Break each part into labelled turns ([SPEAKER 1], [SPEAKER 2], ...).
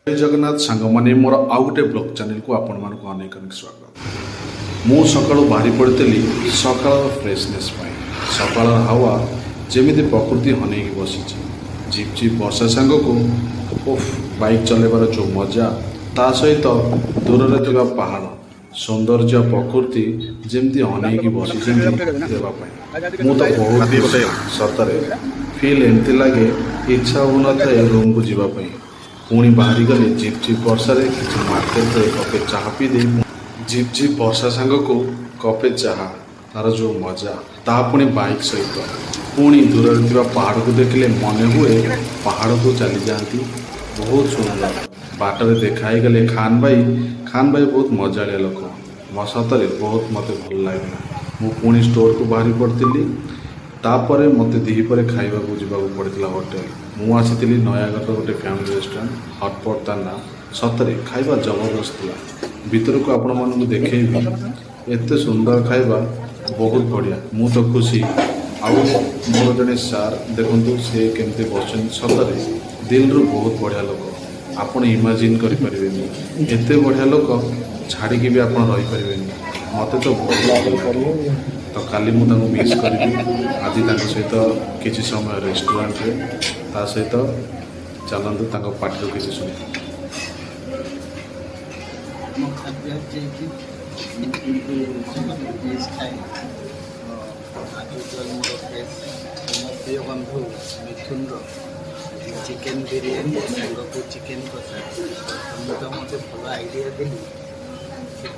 [SPEAKER 1] जय जगन्नाथ सांग मैंने मोर आउ गोटे ब्लॉग चैनल को आपण मानक अनेक अनेक स्वागत। मु सकाळु बाहरी पड़ती सकाळ फ्रेशनेस सकाळ हवा जमी प्रकृति हनैकी बसी झिप झिप वर्षा सांग को बाइक चलेबार जो मजा ता सहित दूर में पहाड़ सौंदर्य प्रकृति जमती अनैकी बसी देवाई मु तो बहुत सतरे फिल एमती लगे इच्छा हो न था रूम को जीवाई पुणी बाहरी गले झिप झिप वर्षा किसी मार्केट कपे चाह पी दे झिप झिप वर्षा सांग को कपे चाह तार जो मजा ता पुणी बाइक सहित पुणी दूर पहाड़ को देखले मन हुए पहाड़ को चली जाती बहुत सुंदर बाटर देखाई गले खान भाई बहुत मजाड़िया लोक मो सतरे बहुत मत भल लगे मु पुणी स्टोर को बाहरी पड़ी तापर मत दीपर खाइबा जावाक पड़ता होटेल मु आसी नयागढ़ गोटे फैमिली रेस्टोरेंट हटपट ता ना सतरे खाइबा जबरदस्त था भीतर को आपण मानू देखी एत सुंदर खाइबा बहुत बढ़िया मु तो खुशी आउ मोर जड़े सार देखु सी केमती बस सतरे दिल रु बहुत बढ़िया लोक आपण इमाजिन करें एत बढ़िया लोक छाड़ी भी आप रहीपर मत तो बहुत तो काली मुझे मिस करी आज सहित किसी समय रेस्टोरेंट रे ता सहित चलतु पार्टी किसी शुणी
[SPEAKER 2] प्रिय बंधु मिथुन चिकेन बिरियानी सांग को चिकेन कषा तो मत भल आइडिया देली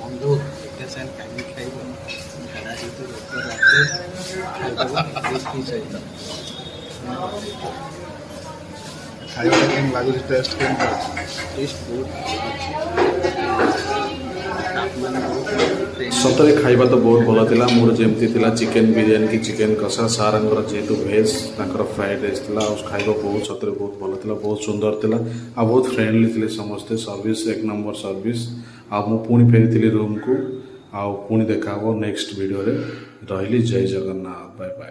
[SPEAKER 2] बंधु एक साथ कहीं खाइब झाड़ा जो रोग रास्ते सहित
[SPEAKER 3] खाଇବା କେମିତି ଲାଗୁଛି ଟେଷ୍ଟ କେମିତି
[SPEAKER 2] टेस्ट बहुत
[SPEAKER 1] सतरे खाइबा तो बहुत भल था मोर जमती चिकेन बिरियानी कि चिकेन कषा सार जेहेतु भेज फ्राइड राइस था खाइबा बहुत सतरे बहुत भल था बहुत सुंदर था आ बहुत फ्रेंडली थे समस्ते सर्विस एक नंबर सर्विस आ मु पुणी फेरी रूम को आ पुणी देखा नेक्स्ट वीडियो रे रही जय जगन्नाथ बाय बाय।